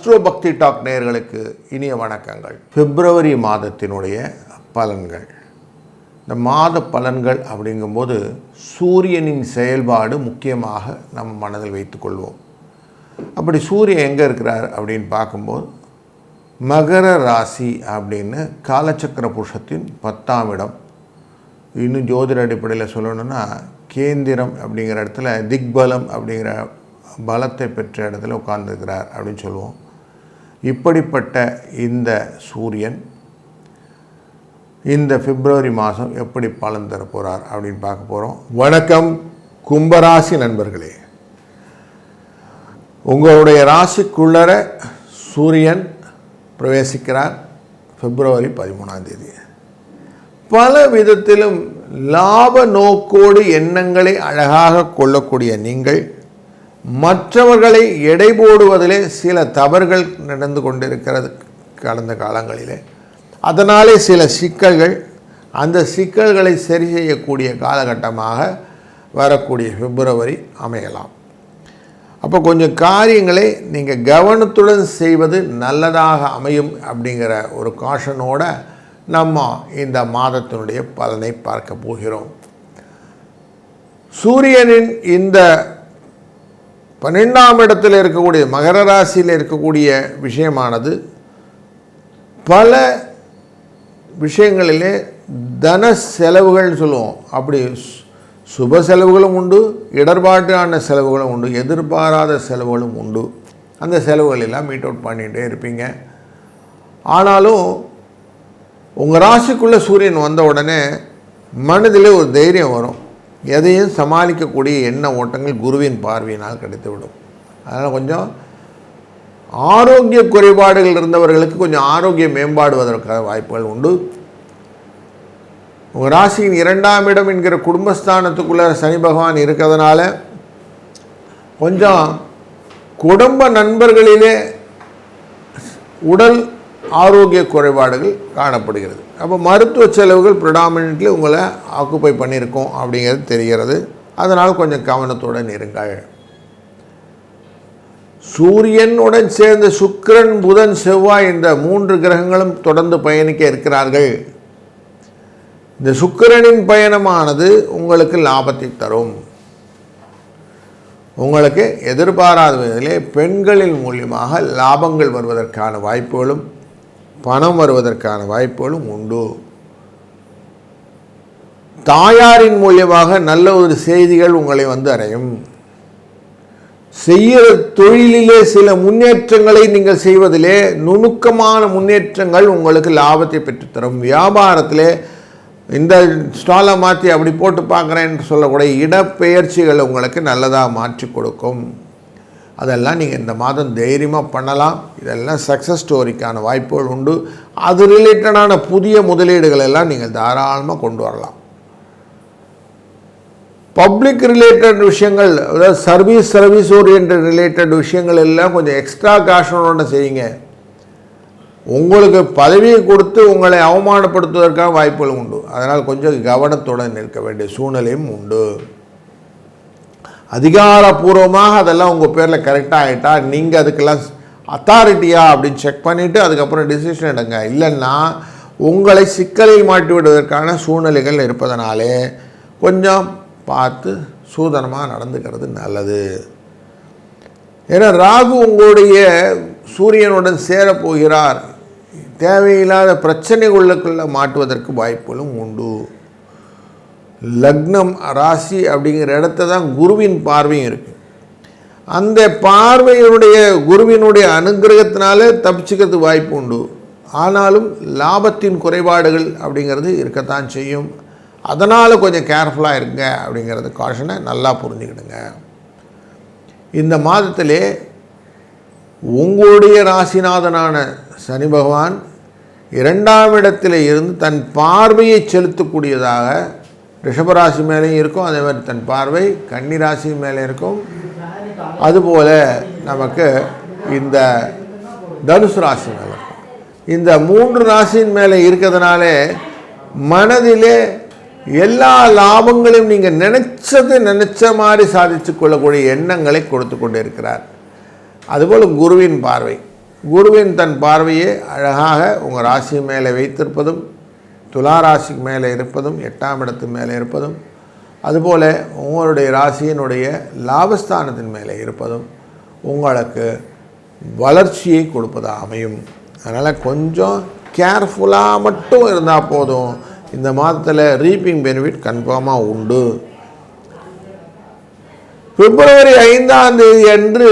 Astro பக்தி talk நேயர்களுக்கு இனிய வணக்கங்கள். பிப்ரவரி மாதத்தினுடைய பலன்கள். இந்த மாத பலன்கள் அப்படிங்கும்போது சூரியனின் செயல்பாடு முக்கியமாக நம்ம மனதில் வைத்துக்கொள்வோம். அப்படி சூரியன் எங்கே இருக்கிறார் அப்படின்னு பார்க்கும்போது மகர ராசி அப்படின்னு காலச்சக்கர புருஷத்தின் 10ஆம் இடம். இன்னும் ஜோதிட அடிப்படையில் சொல்லணும்னா கேந்திரம் அப்படிங்கிற இடத்துல திக்பலம் அப்படிங்கிற பலத்தை பெற்ற இடத்துல உட்கார்ந்துருக்கிறார் அப்படின்னு சொல்லுவோம். இப்படிப்பட்ட இந்த சூரியன் இந்த பிப்ரவரி மாதம் எப்படி பலன் தர போகிறார் அப்படின்னு பார்க்க போகிறோம். வணக்கம் கும்பராசி நண்பர்களே. உங்களுடைய ராசிக்குள்ளர சூரியன் பிரவேசிக்கிறார் பிப்ரவரி 13ஆம் தேதி. பல விதத்திலும் லாப நோக்கோடு எண்ணங்களை அழகாக கொள்ளக்கூடிய நீங்கள் மற்றவர்களை எடை போடுவதிலே சில தவறுகள் நடந்து கொண்டிருக்கிறது கடந்த காலங்களிலே. அதனாலே சில சிக்கல்கள், அந்த சிக்கல்களை சரி செய்யக்கூடிய காலகட்டமாக வரக்கூடிய பிப்ரவரி அமையலாம். அப்போ கொஞ்சம் காரியங்களை நீங்கள் கவனத்துடன் செய்வது நல்லதாக அமையும் அப்படிங்கிற ஒரு காஷனோட நம்ம இந்த மாதத்தினுடைய பலனை பார்க்க போகிறோம். சூரியனின் இந்த 12ஆம் இடத்தில் இருக்கக்கூடிய மகர ராசியில் இருக்கக்கூடிய விஷயமானது பல விஷயங்களிலே தன செலவுகள் சொல்லுவோம். அப்படி சுப செலவுகளும் உண்டு, இடர்பாட்டான செலவுகளும் உண்டு, எதிர்பாராத செலவுகளும் உண்டு. அந்த செலவுகள் எல்லாம் மீட் அவுட் பண்ணிகிட்டே இருப்பீங்க. ஆனாலும் உங்கள் ராசிக்குள்ளே சூரியன் வந்த உடனே மனதில் ஒரு தைரியம் வரும். எதையும் சமாளிக்கக்கூடிய எண்ண ஓட்டங்கள் குருவின் பார்வையினால் கிடைத்துவிடும். அதனால் கொஞ்சம் ஆரோக்கிய குறைபாடுகள் இருந்தவர்களுக்கு கொஞ்சம் ஆரோக்கிய மேம்பாடுவதற்கான வாய்ப்புகள் உண்டு. உங்கள் ராசியின் 2ஆம் இடம் என்கிற குடும்பஸ்தானத்துக்குள்ளே சனி பகவான் இருக்கிறதுனால கொஞ்சம் குடும்ப நண்பர்களிலே உடல் ஆரோக்கிய குறைபாடுகள் காணப்படுகிறது. அப்போ மருத்துவ செலவுகள் ப்ரிடாமினென்ட்லி உங்களை ஆக்குப்பை பண்ணியிருக்கோம் அப்படிங்கிறது தெரிகிறது. அதனால் கொஞ்சம் கவனத்துடன் இருங்கள். சூரியனுடன் சேர்ந்த சுக்கிரன், புதன், செவ்வாய் இந்த 3 கிரகங்களும் தொடர்ந்து பயணிக்க இருக்கிறார்கள். இந்த சுக்கிரனின் பயணமானது உங்களுக்கு லாபத்தை தரும். உங்களுக்கு எதிர்பாராத விதத்திலே பெண்களின் மூலியமாக லாபங்கள் வருவதற்கான வாய்ப்புகளும் பணம் வருவதற்கான வாய்ப்புகளும் உண்டு. தாயாரின் மூலியமாக நல்ல ஒரு செய்திகள் உங்களை வந்து அடையும். செய்கிற தொழிலிலே சில முன்னேற்றங்களை நீங்கள் செய்வதிலே நுணுக்கமான முன்னேற்றங்கள் உங்களுக்கு லாபத்தை பெற்றுத்தரும். வியாபாரத்திலே இந்த ஸ்டாலை மாற்றி அப்படி போட்டு பார்க்குறேன்னு சொல்லக்கூடிய இடப்பெயர்ச்சிகள் உங்களுக்கு நல்லதாக மாற்றி கொடுக்கும். அதெல்லாம் நீங்கள் இந்த மாதம் தைரியமாக பண்ணலாம். இதெல்லாம் சக்ஸஸ் ஸ்டோரிக்கான வாய்ப்புகள் உண்டு. அது ரிலேட்டடான புதிய முதலீடுகள் எல்லாம் நீங்கள் தாராளமாக கொண்டு வரலாம். பப்ளிக் ரிலேட்டட் விஷயங்கள், அதாவது சர்வீஸ் ஓரியன்ட் ரிலேட்டட் விஷயங்கள் எல்லாம் கொஞ்சம் எக்ஸ்ட்ரா காஷனோட செய்யுங்க. உங்களுக்கு பதவியை கொடுத்து உங்களை அவமானப்படுத்துவதற்கான வாய்ப்புகள் உண்டு. அதனால் கொஞ்சம் கவனத்துடன் இருக்க வேண்டிய சூழ்நிலையும் உண்டு. அதிகாரப்பூர்வமாக அதெல்லாம் உங்கள் பேரில் கரெக்டாக ஆகிட்டா நீங்கள் அதுக்கெல்லாம் அத்தாரிட்டியா அப்படின்னு செக் பண்ணிவிட்டு அதுக்கப்புறம் டிசிஷன் எடுங்க. இல்லைன்னா உங்களை சிக்கலில் மாட்டி விடுவதற்கான சூழ்நிலைகள் இருப்பதனாலே கொஞ்சம் பார்த்து சூதனமாக நடந்துக்கிறது நல்லது. ஏன்னா ராகு உங்களுடைய சூரியனுடன் சேரப்போகிறார். தேவையில்லாத பிரச்சனைகளுக்குள்ளே மாட்டுவதற்கு வாய்ப்புகளும் உண்டு. லக்னம் ராசி அப்படிங்கிற இடத்த தான் குருவின் பார்வையும் இருக்குது. அந்த பார்வையினுடைய குருவினுடைய அனுகிரகத்தினாலே தப்பிச்சுக்கிறது வாய்ப்பு உண்டு. ஆனாலும் லாபத்தின் குறைபாடுகள் அப்படிங்கிறது இருக்கத்தான் செய்யும். அதனால் கொஞ்சம் கேர்ஃபுல்லாக இருங்க அப்படிங்கிறது காஷனை நல்லா புரிஞ்சுக்கிடுங்க. இந்த மாதத்திலே உங்களுடைய ராசிநாதனான சனி பகவான் 2ஆம் இடத்தில் இருந்து தன் பார்வையை செலுத்தக்கூடியதாக ரிஷபராசி மேலேயும் இருக்கும். அதே மாதிரி தன் பார்வை கன்னி ராசி மேலே இருக்கும். அதுபோல் நமக்கு இந்த தனுசு ராசி மேலே இருக்கும். இந்த 3 ராசியின் மேலே இருக்கிறதுனாலே மனதிலே எல்லா லாபங்களையும் நீங்கள் நினச்ச மாதிரி சாதித்து கொள்ளக்கூடிய எண்ணங்களை கொடுத்து கொண்டு இருக்கிறார். அதுபோல் குருவின் பார்வை குருவின் தன் பார்வையை அழகாக உங்கள் ராசி மேலே வைத்திருப்பதும், துலா ராசிக்கு மேலே இருப்பதும், 8ஆம் இடத்து மேலே இருப்பதும், அதுபோல் உங்களுடைய ராசியினுடைய லாபஸ்தானத்தின் மேலே இருப்பதும் உங்களுக்கு வளர்ச்சியை கொடுப்பதாக அமையும். அதனால் கொஞ்சம் கேர்ஃபுல்லாக மட்டும் இருந்தால் போதும். இந்த மாதத்தில் ரீப்பிங் பெனிஃபிட் கன்ஃபார்மாக உண்டு. பிப்ரவரி 5ஆம் தேதி அன்று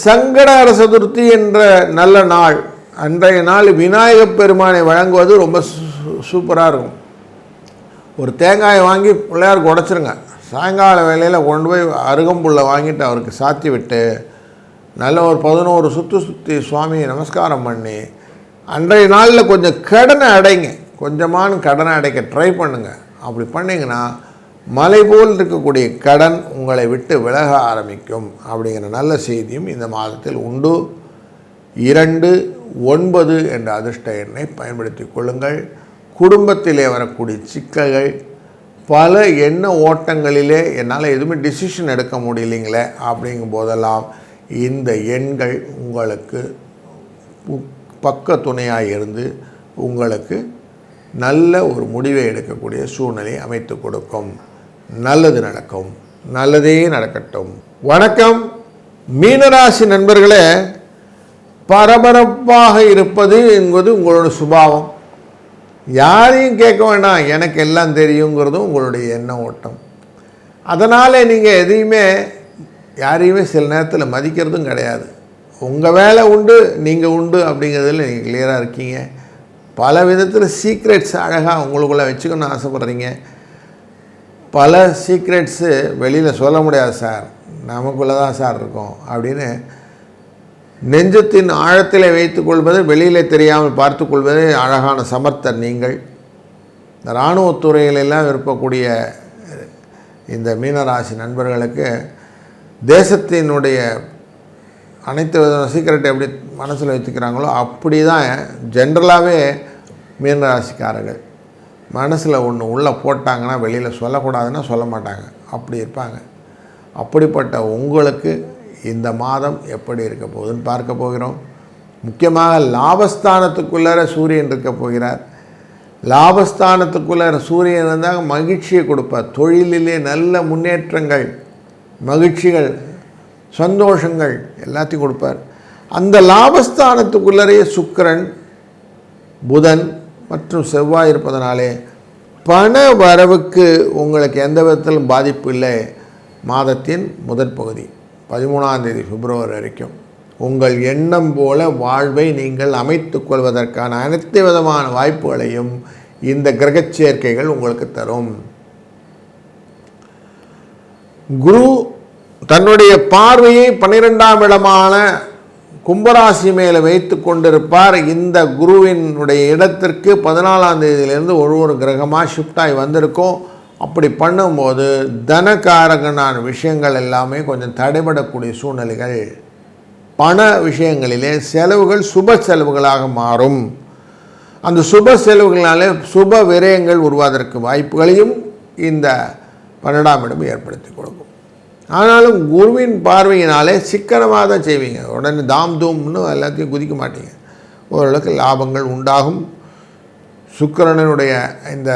சங்கடஹர சதுர்த்தி என்ற நல்ல நாள். அன்றைய நாள் விநாயகப் பெருமானை வழங்குவது ரொம்ப சூப்பராக இருக்கும். ஒரு தேங்காயை வாங்கி பிள்ளையாருக்கு உடைச்சிருங்க. சாயங்கால வேளையில் கொண்டு போய் அருகம்புல்லை வாங்கிட்டு அவருக்கு சாத்தி விட்டு நல்ல ஒரு 11 சுற்றி சுவாமியை நமஸ்காரம் பண்ணி அன்றைய நாளில் கொஞ்சம் கடனை அடைங்க. கொஞ்சமான கடனை அடைக்க ட்ரை பண்ணுங்கள். அப்படி பண்ணிங்கன்னா மலை போல் இருக்கக்கூடிய கடன் உங்களை விட்டு விலக ஆரம்பிக்கும் அப்படிங்கிற நல்ல செய்தியும் இந்த மாதத்தில் உண்டு. 2, 9 என்ற அதிர்ஷ்ட எண்ணை பயன்படுத்தி கொள்ளுங்கள். குடும்பத்திலே வரக்கூடிய சிக்கல்கள், பல எண்ண ஓட்டங்களிலே என்னால் எதுவுமே டிசிஷன் எடுக்க முடியலைங்களே அப்படிங்கும் போதெல்லாம் இந்த எண்கள் உங்களுக்கு பக்க துணையாக இருந்து உங்களுக்கு நல்ல ஒரு முடிவை எடுக்கக்கூடிய சூழ்நிலையை அமைத்து கொடுக்கும். நல்லது நடக்கும், நல்லதே நடக்கட்டும். வணக்கம் மீனராசி நண்பர்களே. பரபரப்பாக இருப்பது என்பது உங்களோட சுபாவம். யாரையும் கேட்க வேண்டாம், எனக்கு எல்லாம் தெரியுங்கிறதும் உங்களுடைய எண்ண ஓட்டம். அதனால் நீங்கள் எதையுமே யாரையுமே சில நேரத்தில் மதிக்கிறதும் கிடையாது. உங்கள் வேலை உண்டு, நீங்கள் உண்டு அப்படிங்கிறதுல நீங்கள் கிளியராக இருக்கீங்க. பல விதத்தில் சீக்ரெட்ஸ் அழகாக உங்களுக்குள்ளே வச்சுக்கணும்னு ஆசைப்பட்றீங்க. பல சீக்ரெட்ஸு வெளியில் சொல்ல முடியாது சார், நமக்குள்ளே தான் சார் இருக்கும் அப்படின்னு நெஞ்சத்தின் ஆழத்தில் வைத்துக்கொள்வது, வெளியில் தெரியாமல் பார்த்து கொள்வது அழகான சமர்த்தர் நீங்கள். இந்த இராணுவத்துறைகளெல்லாம் விருப்பக்கூடிய இந்த மீனராசி நண்பர்களுக்கு தேசத்தினுடைய அனைத்து விதமான சீக்கிரட்டை எப்படி மனசில் வச்சுக்கிறாங்களோ அப்படி தான் ஜென்ரலாகவே மீனராசிக்காரர்கள் மனசில் ஒன்று உள்ளே போட்டாங்கன்னா வெளியில் சொல்லக்கூடாதுன்னா சொல்ல மாட்டாங்க, அப்படி இருப்பாங்க. அப்படிப்பட்ட உங்களுக்கு இந்த மாதம் எப்படி இருக்க போகுதுன்னு பார்க்க போகிறோம். முக்கியமாக லாபஸ்தானத்துக்குள்ளார சூரியன் இருக்க போகிறார். லாபஸ்தானத்துக்குள்ளார சூரியன் இருந்தால் மகிழ்ச்சியை கொடுப்பார். தொழிலிலே நல்ல முன்னேற்றங்கள், மகிழ்ச்சிகள், சந்தோஷங்கள் எல்லாத்தையும் கொடுப்பார். அந்த லாபஸ்தானத்துக்குள்ளரையே சுக்கிரன், புதன் மற்றும் செவ்வாய் இருப்பதனாலே பண வரவுக்கு உங்களுக்கு எந்த விதத்திலும் பாதிப்பு இல்லை. மாதத்தின் முதற் பகுதி 13ஆம் தேதி பிப்ரவரி வரைக்கும் உங்கள் எண்ணம் போல வாழ்வை நீங்கள் அமைத்து கொள்வதற்கான அனைத்து விதமான வாய்ப்புகளையும் இந்த கிரகச் சேர்க்கைகள் உங்களுக்கு தரும். குரு தன்னுடைய பார்வையை 12ஆம் இடமான கும்பராசி மேலே வைத்து கொண்டிருப்பார். இந்த குருவினுடைய இடத்திற்கு 14ஆம் தேதியிலேருந்து ஒரு கிரகமாக ஷிஃப்டாகி வந்திருக்கும். அப்படி பண்ணும்போது தனகாரகனான விஷயங்கள் எல்லாமே கொஞ்சம் தடைபடக்கூடிய சூழ்நிலைகள், பண விஷயங்களிலே செலவுகள் சுப செலவுகளாக மாறும். அந்த சுப செலவுகளாலே சுப விரயங்கள் உருவாவதற்கு வாய்ப்புகளையும் இந்த 12ஆம் இடம் ஏற்படுத்தி கொடுக்கும். ஆனாலும் குருவின் பார்வையினாலே சிக்கனமாக தான் செய்வீங்க. உடனே தாம் தூம்னு எல்லாத்தையும் குதிக்க மாட்டீங்க. ஓரளவுக்கு லாபங்கள் உண்டாகும். சுக்கிரனுடைய இந்த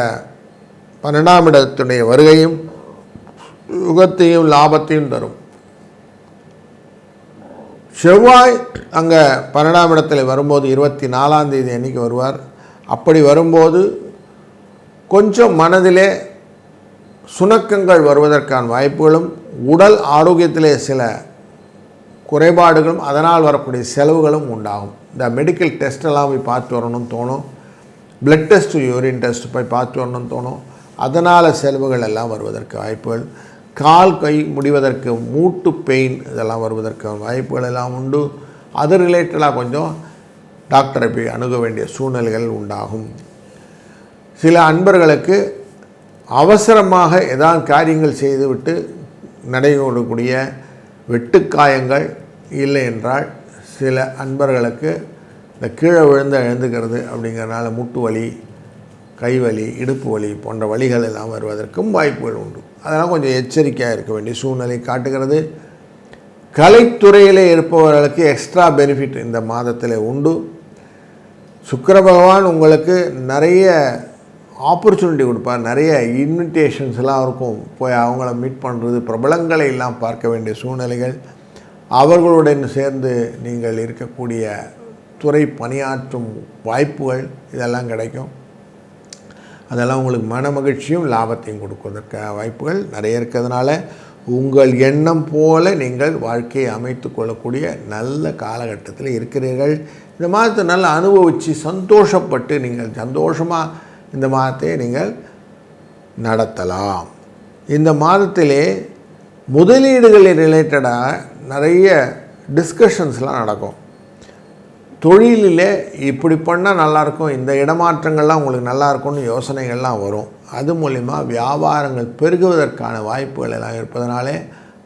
12ஆம் இடத்துடைய வருகையும் யுகத்தையும் லாபத்தையும் தரும். செவ்வாய் அங்கே 12ஆம் இடத்தில் வரும்போது 24ஆம் தேதி அன்றைக்கி வருவார். அப்படி வரும்போது கொஞ்சம் மனதிலே சுணக்கங்கள் வருவதற்கான வாய்ப்புகளும், உடல் ஆரோக்கியத்திலே சில குறைபாடுகளும், அதனால் வரக்கூடிய செலவுகளும் உண்டாகும். இந்த மெடிக்கல் டெஸ்ட்டெல்லாம் போய் பார்த்து வரணும்னு தோணும். பிளட் டெஸ்ட்டு, யூரின் டெஸ்ட் போய் பார்த்து வரணும்னு தோணும். அதனால் செலவுகள் எல்லாம் வருவதற்கு வாய்ப்புகள், கால் கை முடிவதற்கு மூட்டு பெயின் இதெல்லாம் வருவதற்கு வாய்ப்புகள் எல்லாம் உண்டு. அது ரிலேட்டடாக கொஞ்சம் டாக்டரை போய் அணுக வேண்டிய சூழ்நிலைகள் உண்டாகும். சில அன்பர்களுக்கு அவசரமாக ஏதாவது காரியங்கள் செய்துவிட்டு நடைபெறக்கூடிய வெட்டுக்காயங்கள், இல்லை என்றால் சில அன்பர்களுக்கு இந்த கீழே விழுந்து எழுந்துக்கிறது அப்படிங்கிறனால மூட்டு வலி, கைவலி, இடுப்பு வலி போன்ற வலிகள் எல்லாம் வருவதற்கும் வாய்ப்புகள் உண்டு. அதெல்லாம் கொஞ்சம் எச்சரிக்கையாக இருக்க வேண்டிய சூழ்நிலை காட்டுகிறது. கலைத்துறையில் இருப்பவர்களுக்கு எக்ஸ்ட்ரா பெனிஃபிட் இந்த மாதத்தில் உண்டு. சுக்கிர பகவான் உங்களுக்கு நிறைய ஆப்பர்ச்சுனிட்டி கொடுப்பார். நிறைய இன்விடேஷன்ஸ்லாம் இருக்கும். போய் அவங்கள மீட் பண்ணுறது, பிரபலங்களை எல்லாம் பார்க்க வேண்டிய சூழ்நிலைகள், அவர்களுடன் சேர்ந்து நீங்கள் இருக்கக்கூடிய துறை பணியாற்றும் வாய்ப்புகள் இதெல்லாம் கிடைக்கும். அதெல்லாம் உங்களுக்கு மன மகிழ்ச்சியும் லாபத்தையும் கொடுப்பதற்கான வாய்ப்புகள் நிறைய இருக்கிறதுனால உங்கள் எண்ணம் போல நீங்கள் வாழ்க்கையை அமைத்து கொள்ளக்கூடிய நல்ல காலகட்டத்தில் இருக்கிறீர்கள். இந்த மாதத்தை நல்லா அனுபவித்து சந்தோஷப்பட்டு நீங்கள் சந்தோஷமாக இந்த மாதத்தை நீங்கள் நடத்தலாம். இந்த மாதத்திலே முதலீடுகள் ரிலேட்டடாக நிறைய டிஸ்கஷன்ஸ்லாம் நடக்கும். தொழிலில் இப்படி பண்ணால் நல்லாயிருக்கும், இந்த இடமாற்றங்கள்லாம் உங்களுக்கு நல்லாயிருக்கும்னு யோசனைகள்லாம் வரும். அது மூலிமா வியாபாரங்கள் பெருகுவதற்கான வாய்ப்புகள் எல்லாம் இருப்பதனாலே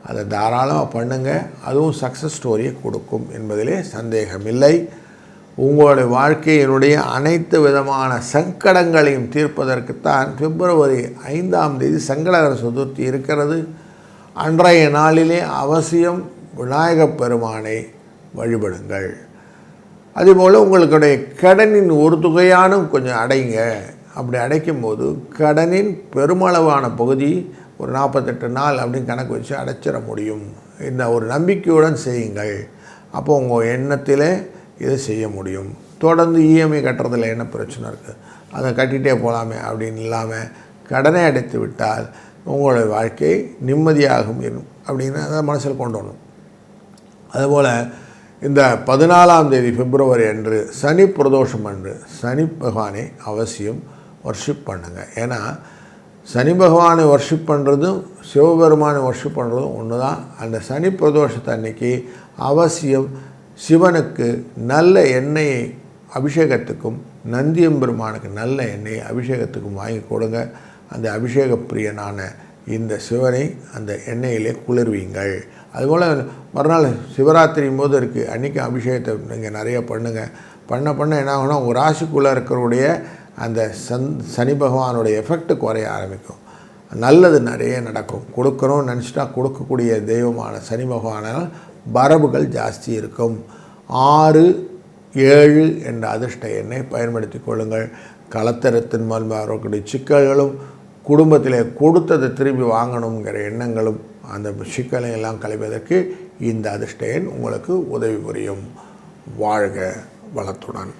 அதை தாராளமாக பண்ணுங்கள். அதுவும் சக்ஸஸ் ஸ்டோரியை கொடுக்கும் என்பதிலே சந்தேகமில்லை. உங்களுடைய வாழ்க்கையினுடைய அனைத்து விதமான சங்கடங்களையும் தீர்ப்பதற்குத்தான் பிப்ரவரி 5ஆம் தேதி சங்கடகர சதுர்த்தி இருக்கிறது. அன்றைய நாளிலே அவசியம் விநாயகப் பெருமானை வழிபடுங்கள். அதேபோல் உங்களுடைய கடனின் ஒரு தொகையானும் கொஞ்சம் அடைங்க. அப்படி அடைக்கும்போது கடனின் பெருமளவான பகுதி ஒரு 48 நாள் அப்படின்னு கணக்கு வச்சு அடைச்சிட முடியும். இந்த ஒரு நம்பிக்கையுடன் செய்யுங்கள். அப்போ உங்கள் எண்ணத்தில் இதை செய்ய முடியும். தொடர்ந்து இஎம்ஐ கட்டுறதுல என்ன பிரச்சனை இருக்குது, அதை கட்டிகிட்டே போகலாமே அப்படின்னு இல்லாமல் கடனை அடைத்து விட்டால் உங்களுடைய வாழ்க்கை நிம்மதியாகும் அப்படின்னு அதை மனசில் கொண்டு வரணும். அதுபோல் இந்த 14ஆம் தேதி பிப்ரவரி அன்று சனி பிரதோஷம் அன்று சனி பகவானை அவசியம் வர்ஷிப் பண்ணுங்கள். ஏன்னா சனி பகவானை வர்ஷிப் பண்ணுறதும் சிவபெருமானை வர்ஷிப் பண்ணுறதும் ஒன்று தான். அந்த சனி பிரதோஷத்தை அன்னைக்கு அவசியம் சிவனுக்கு நல்ல எண்ணெயை அபிஷேகத்துக்கும் நந்தியம்பெருமானுக்கு நல்ல எண்ணெயை அபிஷேகத்துக்கும் வாங்கி கொடுங்க. அந்த அபிஷேக பிரியனான இந்த சிவனை அந்த எண்ணெயிலே குளிர்வீங்கள். அதுபோல் மறுநாள் சிவராத்திரி போது இருக்குது, அன்றைக்கி அபிஷேகத்தை நீங்கள் நிறைய பண்ணுங்கள். பண்ண என்ன ஆகுனா உங்கள் ராசிக்குள்ளே இருக்கிறவுடைய அந்த சனி பகவானுடைய எஃபெக்ட் குறைய ஆரம்பிக்கும். நல்லது நிறைய நடக்கும். கொடுக்கணும்னு நினச்சிட்டா கொடுக்கக்கூடிய தெய்வமான சனி பகவானால் வரவுகள் ஜாஸ்தி இருக்கும். 6, 7 என்ற அதிர்ஷ்ட எண்ணை பயன்படுத்தி கொள்ளுங்கள். கலத்தரத்தின் மூலமாக வரக்கூடிய சிக்கல்களும் குடும்பத்தில் கொடுத்ததை திரும்பி வாங்கணுங்கிற எண்ணங்களும் அந்த சிக்கலை எல்லாம் களைவதற்கு இந்த அதிர்ஷ்ட எண் உங்களுக்கு உதவி புரியும். வாழ்க வளத்துடன்.